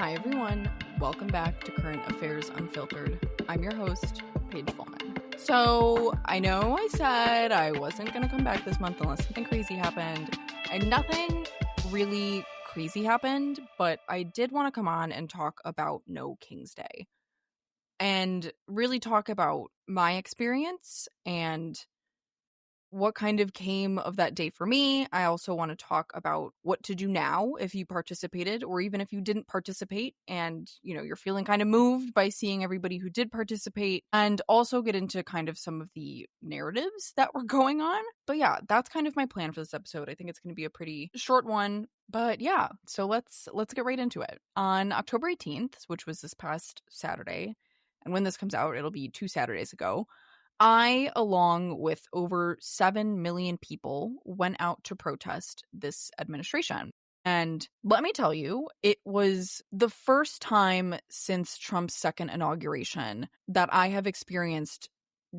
Hi everyone, welcome back to Current Affairs Unfiltered. I'm your host, Paige. So I know I said I wasn't going to come back this month unless something crazy happened, and nothing really crazy happened, but I did want to come on and talk about No King's Day and really talk about my experience and what kind of came of that day for me. I also want to talk about what to do now if you participated, or even if you didn't participate and, you're feeling kind of moved by seeing everybody who did participate, and also get into kind of some of the narratives that were going on. But yeah, that's kind of my plan for this episode. I think it's going to be a pretty short one, but yeah, so let's get right into it. On October 18th, which was this past Saturday, and when this comes out, it'll be 2 Saturdays ago, I, along with over 7 million people, went out to protest this administration. And let me tell you, it was the first time since Trump's second inauguration that I have experienced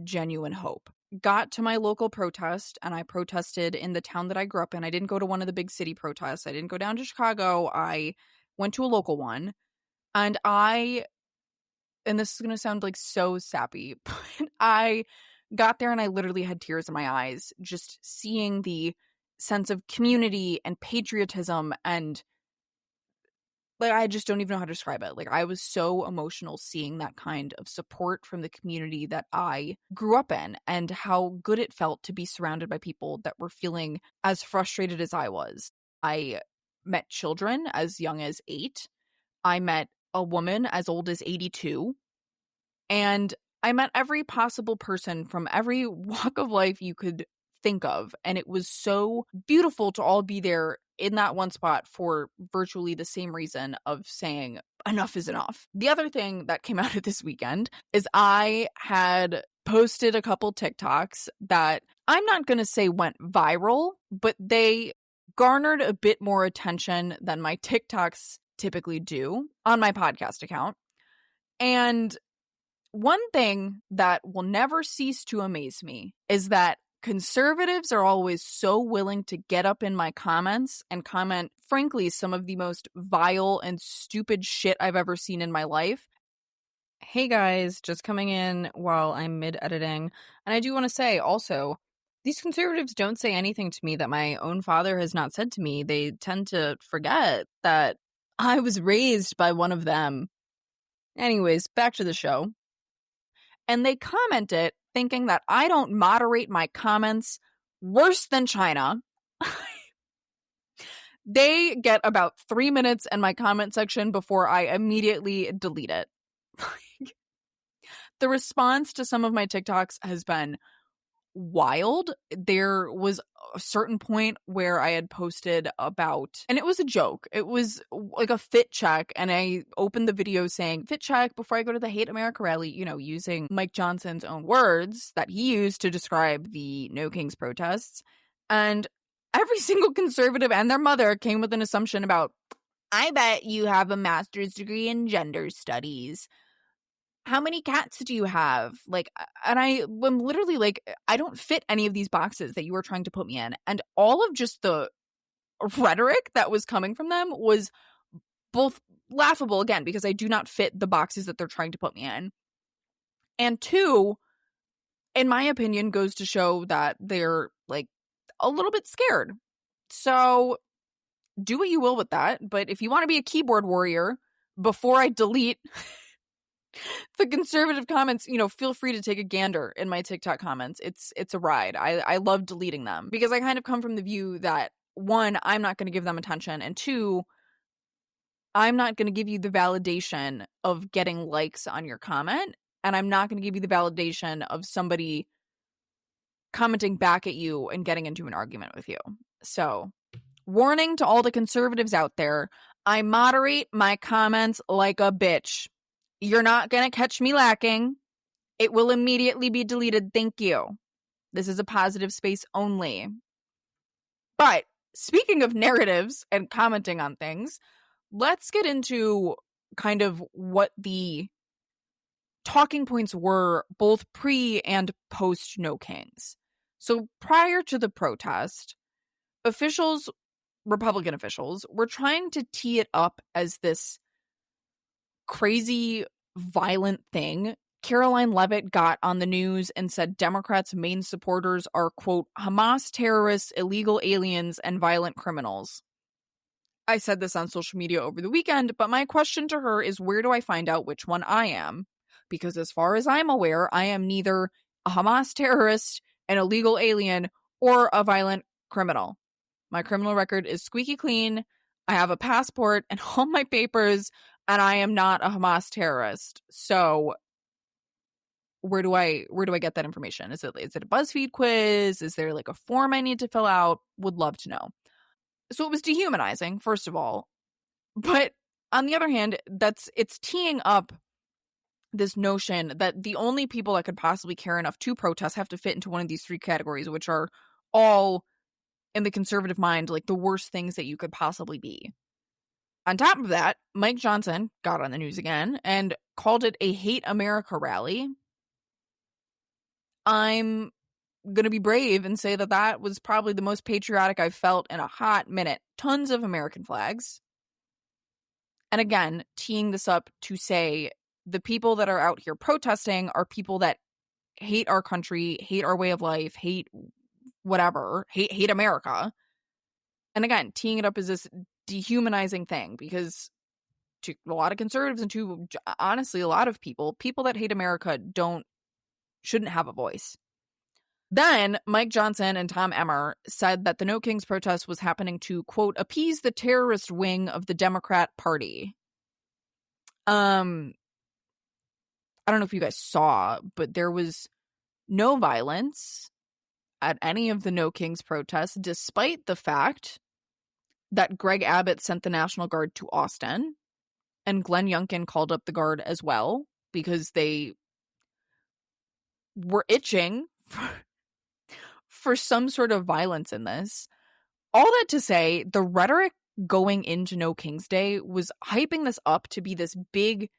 genuine hope. Got to my local protest, and I protested in the town that I grew up in. I didn't go to one of the big city protests. I didn't go down to Chicago. I went to a local one. And this is going to sound like so sappy, but I got there and I literally had tears in my eyes just seeing the sense of community and patriotism, and I just don't even know how to describe it. I was so emotional seeing that kind of support from the community that I grew up in, and how good it felt to be surrounded by people that were feeling as frustrated as I was. I met children as young as 8. I met a woman as old as 82. And I met every possible person from every walk of life you could think of. And it was so beautiful to all be there in that one spot for virtually the same reason of saying enough is enough. The other thing that came out of this weekend is I had posted a couple TikToks that I'm not going to say went viral, but they garnered a bit more attention than my TikToks typically do on my podcast account. And one thing that will never cease to amaze me is that conservatives are always so willing to get up in my comments and comment, frankly, some of the most vile and stupid shit I've ever seen in my life. Hey guys, just coming in while I'm mid-editing. And I do want to say also, these conservatives don't say anything to me that my own father has not said to me. They tend to forget that I was raised by one of them. Anyways, back to the show. And they comment it thinking that I don't moderate my comments worse than China. They get about 3 minutes in my comment section before I immediately delete it. The response to some of my TikToks has been wild. There was a certain point where I had posted about, and it was a joke, it was like a fit check, and I opened the video saying fit check before I go to the Hate America rally, using Mike Johnson's own words that he used to describe the No Kings protests. And every single conservative and their mother came with an assumption about, I bet you have a master's degree in gender studies. How many cats do you have? And I'm literally I don't fit any of these boxes that you were trying to put me in. And all of just the rhetoric that was coming from them was both laughable, again, because I do not fit the boxes that they're trying to put me in. And two, in my opinion, goes to show that they're a little bit scared. So do what you will with that. But if you want to be a keyboard warrior, before I delete the conservative comments, feel free to take a gander in my TikTok comments. It's a ride. I love deleting them because I kind of come from the view that, one, I'm not going to give them attention, and two, I'm not going to give you the validation of getting likes on your comment, and I'm not going to give you the validation of somebody commenting back at you and getting into an argument with you. So, warning to all the conservatives out there, I moderate my comments like a bitch. You're not going to catch me lacking. It will immediately be deleted. Thank you. This is a positive space only. But speaking of narratives and commenting on things, let's get into kind of what the talking points were both pre and post No Kings. So prior to the protest, Republican officials, were trying to tee it up as this crazy, violent thing. Caroline Leavitt got on the news and said Democrats' main supporters are, quote, Hamas terrorists, illegal aliens, and violent criminals. I said this on social media over the weekend, but my question to her is, where do I find out which one I am? Because as far as I'm aware, I am neither a Hamas terrorist, an illegal alien, or a violent criminal. My criminal record is squeaky clean. I have a passport and all my papers, and I am not a Hamas terrorist. So where do I get that information? Is it a BuzzFeed quiz? Is there like a form I need to fill out? Would love to know. So it was dehumanizing, first of all. But on the other hand, it's teeing up this notion that the only people that could possibly care enough to protest have to fit into one of these three categories, which are all, in the conservative mind, like the worst things that you could possibly be. On top of that, Mike Johnson got on the news again and called it a hate America rally. I'm going to be brave and say that was probably the most patriotic I've felt in a hot minute. Tons of American flags. And again, teeing this up to say the people that are out here protesting are people that hate our country, hate our way of life, hate whatever, hate America. And again, teeing it up as this dehumanizing thing, because to a lot of conservatives and to honestly a lot of people that hate America shouldn't have a voice. Then Mike Johnson and Tom Emmer said that the No Kings protest was happening to, quote, appease the terrorist wing of the Democrat Party. I don't know if you guys saw, but there was no violence at any of the No Kings protests, despite the fact that Greg Abbott sent the National Guard to Austin and Glenn Youngkin called up the Guard as well because they were itching for some sort of violence in this. All that to say, the rhetoric going into No King's Day was hyping this up to be this big,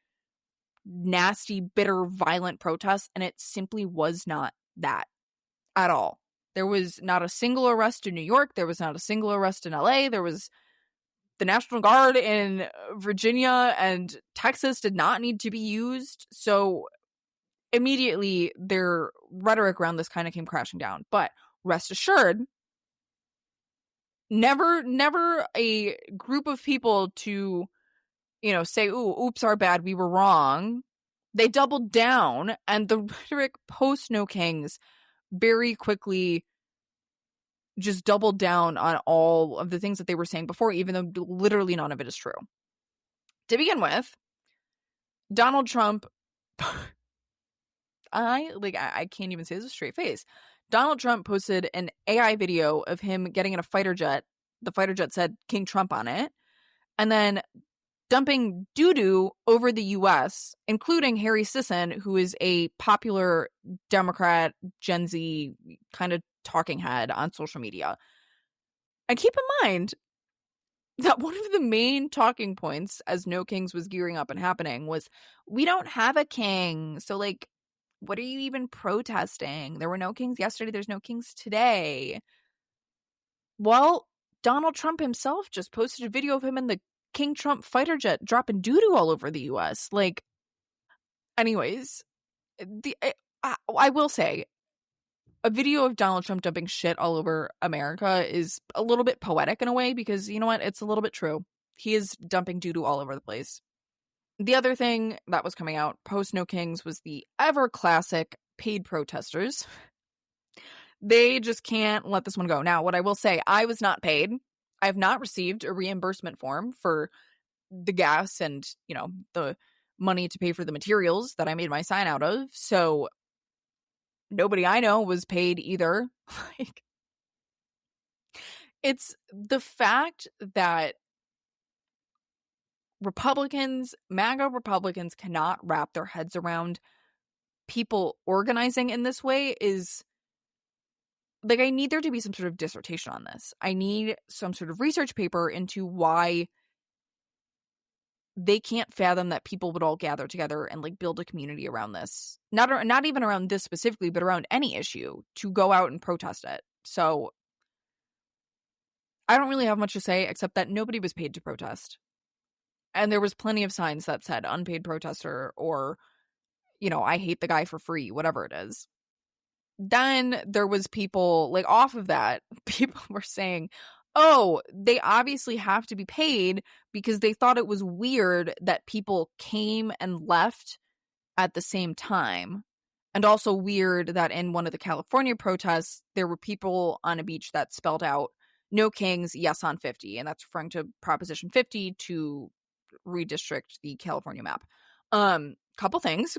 nasty, bitter, violent protest, and it simply was not that at all. There was not a single arrest in New York. There was not a single arrest in LA. There was the National Guard in Virginia and Texas did not need to be used. So immediately their rhetoric around this kind of came crashing down. But rest assured, never a group of people to, say, ooh, oops, our bad, we were wrong. They doubled down, and the rhetoric post No Kings very quickly just doubled down on all of the things that they were saying before, even though literally none of it is true. To begin with, Donald Trump, I can't even say this with a straight face. Donald Trump posted an AI video of him getting in a fighter jet. The fighter jet said King Trump on it. And then dumping doo-doo over the U.S., including Harry Sisson, who is a popular Democrat, Gen Z kind of talking head on social media. And keep in mind that one of the main talking points as No Kings was gearing up and happening was, we don't have a king. So, what are you even protesting? There were no kings yesterday. There's no kings today. Well, Donald Trump himself just posted a video of him in the King Trump fighter jet dropping doo-doo all over the U.S. Anyways, I will say, a video of Donald Trump dumping shit all over America is a little bit poetic in a way, because you know what? It's a little bit true. He is dumping doo-doo all over the place. The other thing that was coming out post No Kings was the ever classic paid protesters. They just can't let this one go. Now, what I will say, I was not paid. I have not received a reimbursement form for the gas and, the money to pay for the materials that I made my sign out of. So nobody I know was paid either. It's the fact that MAGA Republicans cannot wrap their heads around people organizing in this way is, I need there to be some sort of dissertation on this. I need some sort of research paper into why they can't fathom that people would all gather together and build a community around this. Not even around this specifically, but around any issue to go out and protest it. So I don't really have much to say except that nobody was paid to protest. And there was plenty of signs that said unpaid protester or, I hate the guy for free, whatever it is. Then there was people, like, off of that, people were saying, oh, they obviously have to be paid because they thought it was weird that people came and left at the same time. And also weird that in one of the California protests, there were people on a beach that spelled out no kings, yes on 50. And that's referring to Proposition 50 to redistrict the California map. Couple things.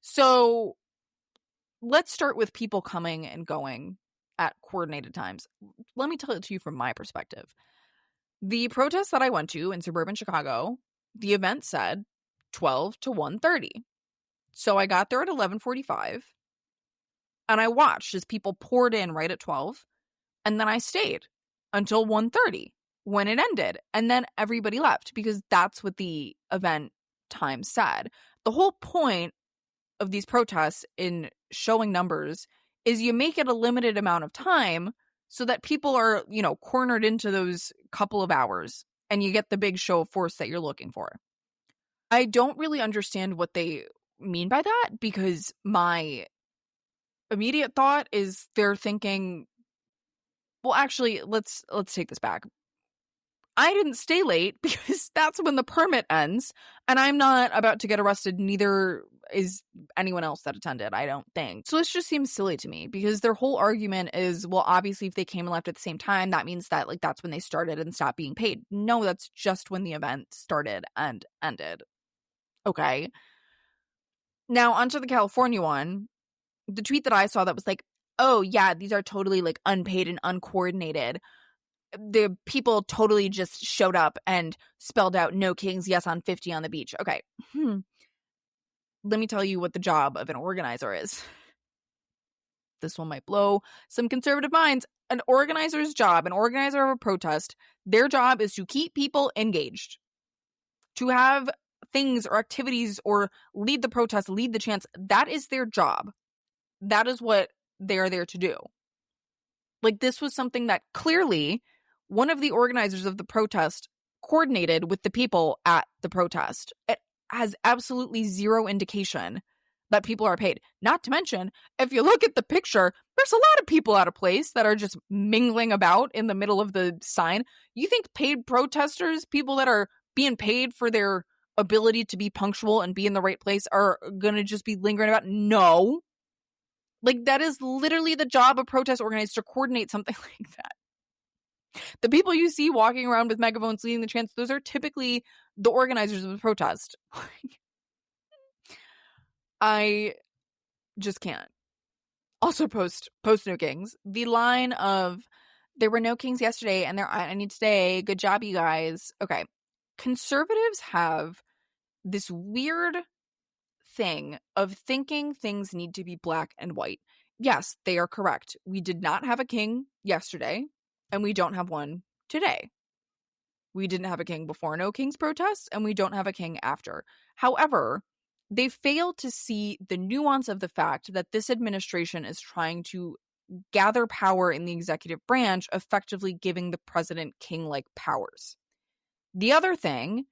So let's start with people coming and going at coordinated times. Let me tell it to you from my perspective. The protest that I went to in suburban Chicago, the event said 12 to 1:30. So I got there at 11:45 and I watched as people poured in right at 12, and then I stayed until 1:30 when it ended, and then everybody left because that's what the event time said. The whole point of these protests in showing numbers is you make it a limited amount of time so that people are, cornered into those couple of hours and you get the big show of force that you're looking for. I don't really understand what they mean by that because my immediate thought is they're thinking, well, actually, let's take this back. I didn't stay late because that's when the permit ends, and I'm not about to get arrested. Neither is anyone else that attended, I don't think. So this just seems silly to me because their whole argument is, well, obviously, if they came and left at the same time, that means that that's when they started and stopped being paid. No, that's just when the event started and ended. Okay. Now, onto the California one. The tweet that I saw that was like, oh, yeah, these are totally unpaid and uncoordinated. The people totally just showed up and spelled out no kings, yes on 50 on the beach. Okay. Let me tell you what the job of an organizer is. This one might blow some conservative minds. An organizer's job, an organizer of a protest, their job is to keep people engaged, to have things or activities or lead the protest, lead the chants. That is their job. That is what they're there to do. This was something that clearly one of the organizers of the protest coordinated with the people at the protest. It has absolutely zero indication that people are paid. Not to mention, if you look at the picture, there's a lot of people out of place that are just mingling about in the middle of the sign. You think paid protesters, people that are being paid for their ability to be punctual and be in the right place, are going to just be lingering about? No. That is literally the job of protest organizers, to coordinate something like that. The people you see walking around with megaphones leading the chants, those are typically the organizers of the protest. I just can't. Also, post no kings. The line of, there were no kings yesterday and there aren't any today. Good job, you guys. Okay. Conservatives have this weird thing of thinking things need to be black and white. Yes, they are correct. We did not have a king yesterday, and we don't have one today. We didn't have a king before no kings protests, and we don't have a king after. However, they fail to see the nuance of the fact that this administration is trying to gather power in the executive branch, effectively giving the president king-like powers. The other thing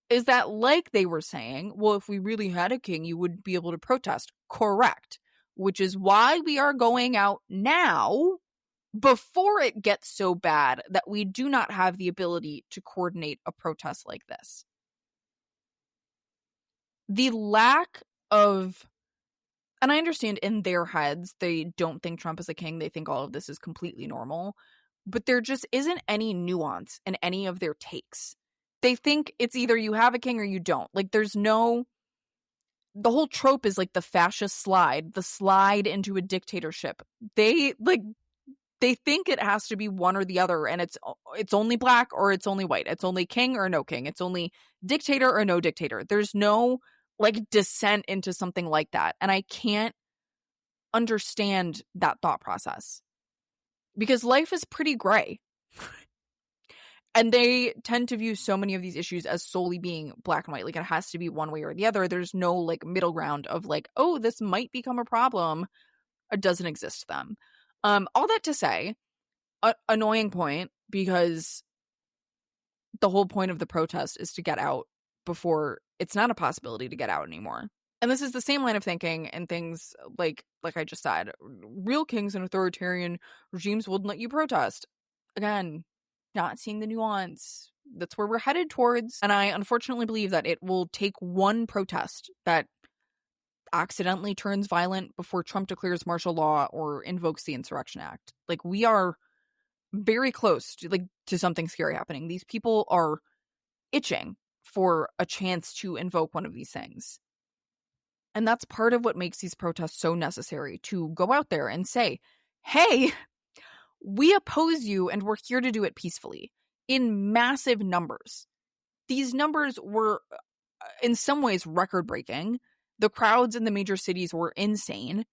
is that, like they were saying, well, if we really had a king, you wouldn't be able to protest. Correct. Which is why we are going out now, before it gets so bad that we do not have the ability to coordinate a protest like this. The lack of, and I understand in their heads, they don't think Trump is a king. They think all of this is completely normal. But there just isn't any nuance in any of their takes. They think it's either you have a king or you don't. There's no, the whole trope is the fascist slide, the slide into a dictatorship. They think it has to be one or the other, and it's only black or it's only white. It's only king or no king. It's only dictator or no dictator. There's no descent into something like that. And I can't understand that thought process because life is pretty gray. And they tend to view so many of these issues as solely being black and white. It has to be one way or the other. There's no middle ground of oh, this might become a problem. It doesn't exist to them. All that to say, annoying point, because the whole point of the protest is to get out before it's not a possibility to get out anymore. And this is the same line of thinking and things like I just said, real kings and authoritarian regimes wouldn't let you protest. Again, not seeing the nuance. That's where we're headed towards. And I unfortunately believe that it will take one protest that accidentally turns violent before Trump declares martial law or invokes the Insurrection Act. Like, we are very close to something scary happening. These people are itching for a chance to invoke one of these things. And that's part of what makes these protests so necessary, to go out there and say, hey, we oppose you and we're here to do it peacefully, in massive numbers. These numbers were in some ways record-breaking. The crowds in the major cities were insane.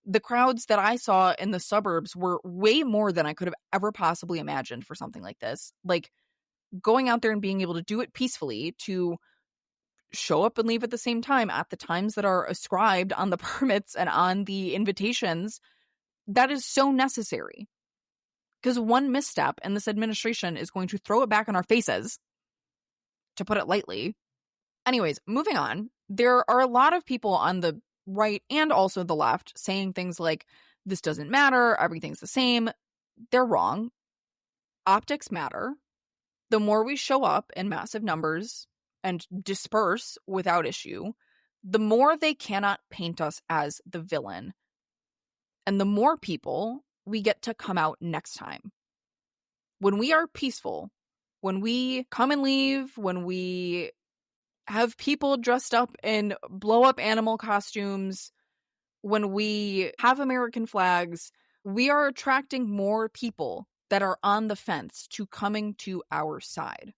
The crowds that I saw in the suburbs were way more than I could have ever possibly imagined for something like this. Like, going out there and being able to do it peacefully, to show up and leave at the same time at the times that are ascribed on the permits and on the invitations, that is so necessary. Because one misstep in this administration is going to throw it back in our faces, to put it lightly. Anyways, moving on. There are a lot of people on the right and also the left saying things like, this doesn't matter, everything's the same. They're wrong. Optics matter. The more we show up in massive numbers and disperse without issue, the more they cannot paint us as the villain. And the more people we get to come out next time. When we are peaceful, when we come and leave, when we have people dressed up in blow-up animal costumes, when we have American flags, we are attracting more people that are on the fence to coming to our side.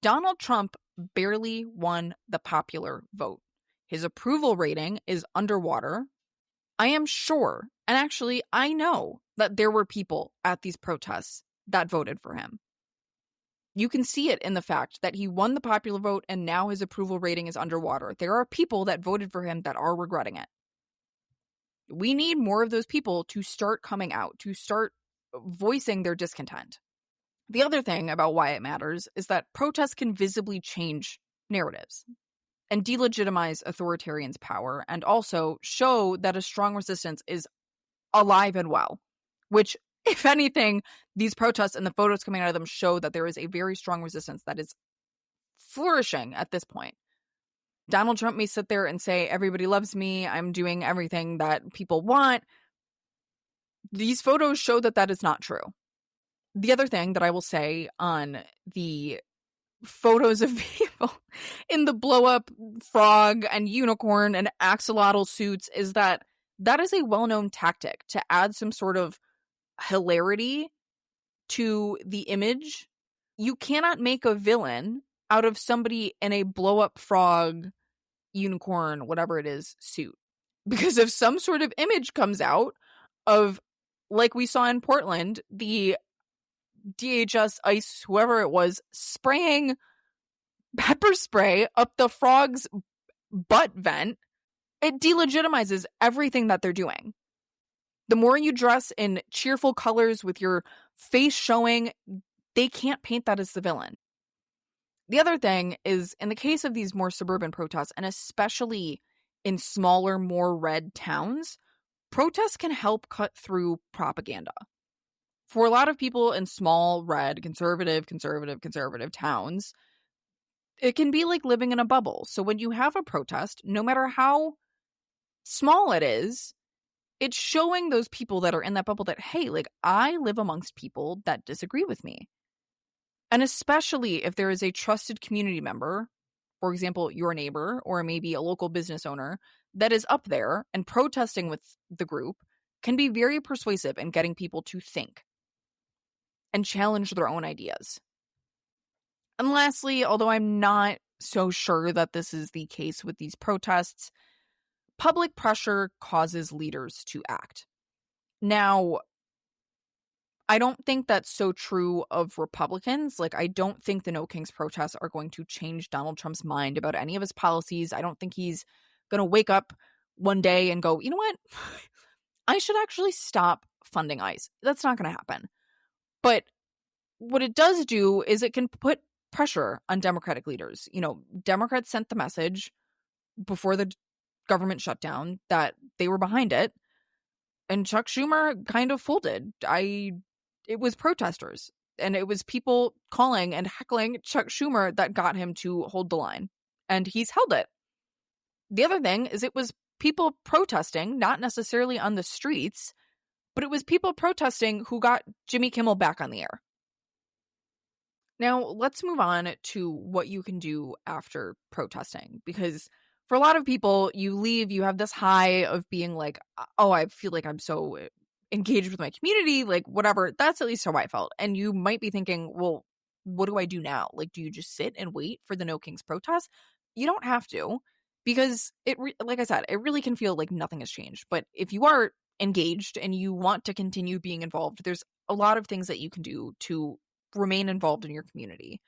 Donald Trump barely won the popular vote. His approval rating is underwater. I am sure, and actually I know, that there were people at these protests that voted for him. You can see it in the fact that he won the popular vote and now his approval rating is underwater. There are people that voted for him that are regretting it. We need more of those people to start coming out, to start voicing their discontent. The other thing about why it matters is that protests can visibly change narratives and delegitimize authoritarians' power, and also show that a strong resistance is alive and well, which, if anything, these protests and the photos coming out of them show that there is a very strong resistance that is flourishing at this point. Donald Trump may sit there and say, everybody loves me, I'm doing everything that people want. These photos show that that is not true. The other thing that I will say on the photos of people in the blow-up frog and unicorn and axolotl suits is that that is a well-known tactic to add some sort of hilarity to the image. You cannot make a villain out of somebody in a blow-up frog, unicorn, whatever it is, suit. Because if some sort of image comes out of, like we saw in Portland, the DHS ICE, whoever it was, spraying pepper spray up the frog's butt vent, it delegitimizes everything that they're doing. The more you dress in cheerful colors with your face showing, they can't paint that as the villain. The other thing is, in the case of these more suburban protests, and especially in smaller, more red towns, protests can help cut through propaganda. For a lot of people in small, red, conservative towns, it can be like living in a bubble. So when you have a protest, no matter how small it is, it's showing those people that are in that bubble that, hey, like, I live amongst people that disagree with me. And especially if there is a trusted community member, for example, your neighbor or maybe a local business owner that is up there and protesting with the group, can be very persuasive in getting people to think and challenge their own ideas. And lastly, although I'm not so sure that this is the case with these protests, public pressure causes leaders to act. Now, I don't think that's so true of Republicans. Like, I don't think the No Kings protests are going to change Donald Trump's mind about any of his policies. I don't think he's going to wake up one day and go, you know what? I should actually stop funding ICE. That's not going to happen. But what it does do is it can put pressure on Democratic leaders. Democrats sent the message before the government shutdown that they were behind it, and Chuck Schumer kind of folded. It was protesters, and it was people calling and heckling Chuck Schumer that got him to hold the line, and he's held it. The other thing is it was people protesting, not necessarily on the streets, but it was people protesting who got Jimmy Kimmel back on the air. Now, let's move on to what you can do after protesting, because for a lot of people, you leave, you have this high of being like, oh, I feel like I'm so engaged with my community, like whatever. That's at least how I felt. And you might be thinking, well, what do I do now? Like, do you just sit and wait for the No Kings protest? You don't have to, because like I said, it really can feel like nothing has changed. But if you are engaged and you want to continue being involved, there's a lot of things that you can do to remain involved in your community.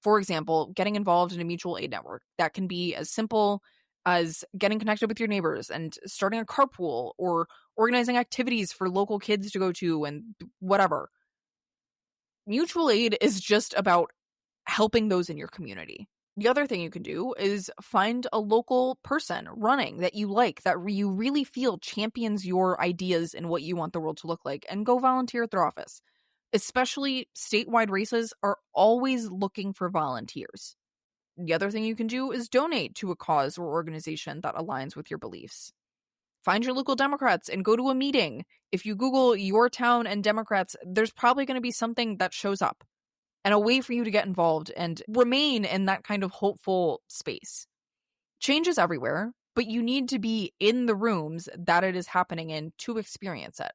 For example, getting involved in a mutual aid network. That can be as simple as getting connected with your neighbors and starting a carpool, or organizing activities for local kids to go to, and whatever. Mutual aid is just about helping those in your community. The other thing you can do is find a local person running that you like, that you really feel champions your ideas and what you want the world to look like, and go volunteer at their office. Especially statewide races are always looking for volunteers. The other thing you can do is donate to a cause or organization that aligns with your beliefs. Find your local Democrats and go to a meeting. If you Google your town and Democrats, there's probably going to be something that shows up, and a way for you to get involved and remain in that kind of hopeful space. Change is everywhere, but you need to be in the rooms that it is happening in to experience it.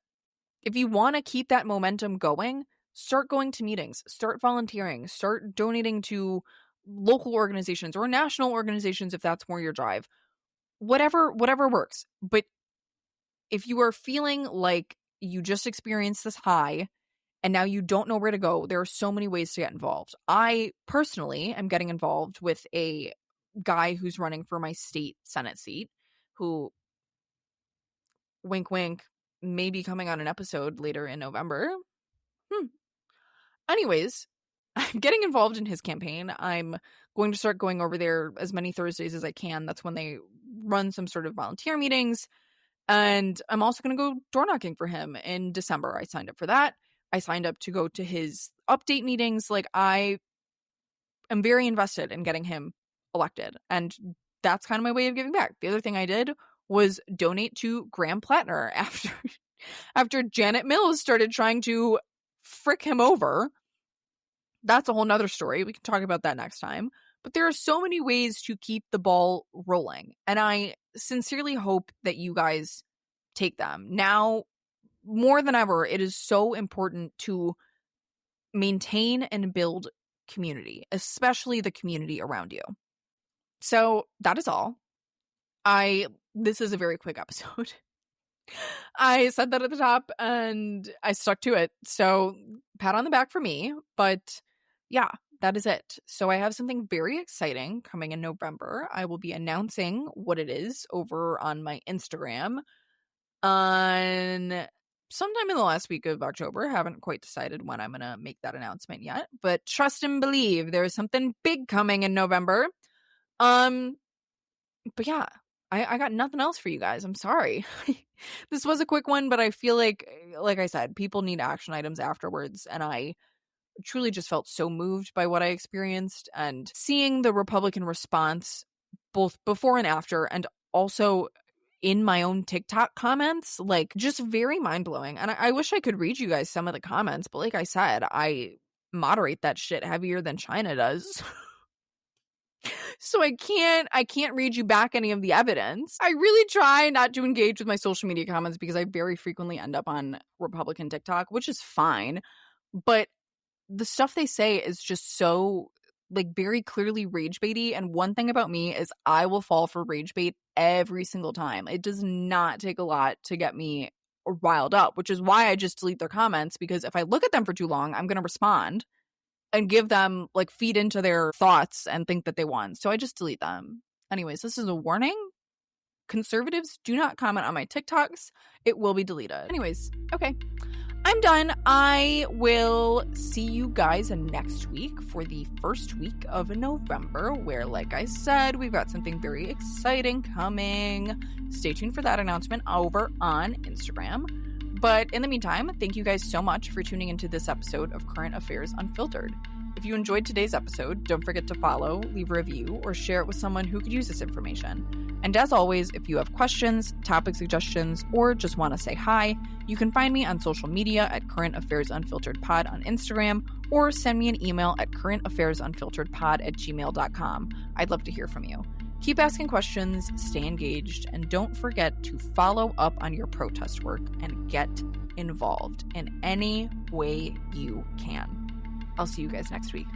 If you want to keep that momentum going, start going to meetings, start volunteering, start donating to local organizations or national organizations if that's more your drive. Whatever works. But if you are feeling like you just experienced this high and now you don't know where to go, there are so many ways to get involved. I personally am getting involved with a guy who's running for my state Senate seat, who, wink, wink, may be coming on an episode later in November. Anyways, I'm getting involved in his campaign. I'm going to start going over there as many Thursdays as I can. That's when they run some sort of volunteer meetings. And I'm also going to go door knocking for him in December. I signed up for that. I signed up to go to his update meetings. Like, I am very invested in getting him elected. And that's kind of my way of giving back. The other thing I did was donate to Graham Plattner after Janet Mills started trying to frick him over. That's a whole nother story. We can talk about that next time. But there are so many ways to keep the ball rolling. And I sincerely hope that you guys take them. Now, more than ever, it is so important to maintain and build community, especially the community around you. So that is all. This is a very quick episode. I said that at the top and I stuck to it. So pat on the back for me. But yeah, that is it. So I have something very exciting coming in November. I will be announcing what it is over on my Instagram on sometime in the last week of October. Haven't quite decided when I'm going to make that announcement yet. But trust and believe, there's something big coming in November. But yeah, I got nothing else for you guys. I'm sorry. This was a quick one, but I feel like I said, people need action items afterwards. And I truly just felt so moved by what I experienced, and seeing the Republican response both before and after, and also in my own TikTok comments, like, just very mind-blowing. And I wish I could read you guys some of the comments, but like I said, I moderate that shit heavier than China does. So I can't read you back any of the evidence. I really try not to engage with my social media comments because I very frequently end up on Republican TikTok, which is fine. But the stuff they say is just so, like, very clearly rage baity. And one thing about me is I will fall for rage bait every single time. It does not take a lot to get me riled up, which is why I just delete their comments, because if I look at them for too long, I'm going to respond and give them, like, feed into their thoughts and think that they won. So I just delete them. Anyways, this is a warning. Conservatives, do not comment on my TikToks. It will be deleted. Anyways, okay. I'm done. I will see you guys next week for the first week of November, where, like I said, we've got something very exciting coming. Stay tuned for that announcement over on Instagram. But in the meantime, thank you guys so much for tuning into this episode of Current Affairs Unfiltered. If you enjoyed today's episode, don't forget to follow, leave a review, or share it with someone who could use this information. And as always, if you have questions, topic suggestions, or just want to say hi, you can find me on social media at Current Affairs Unfiltered Pod on Instagram, or send me an email at currentaffairs.unfilteredpod@gmail.com. I'd love to hear from you. Keep asking questions, stay engaged, and don't forget to follow up on your protest work and get involved in any way you can. I'll see you guys next week.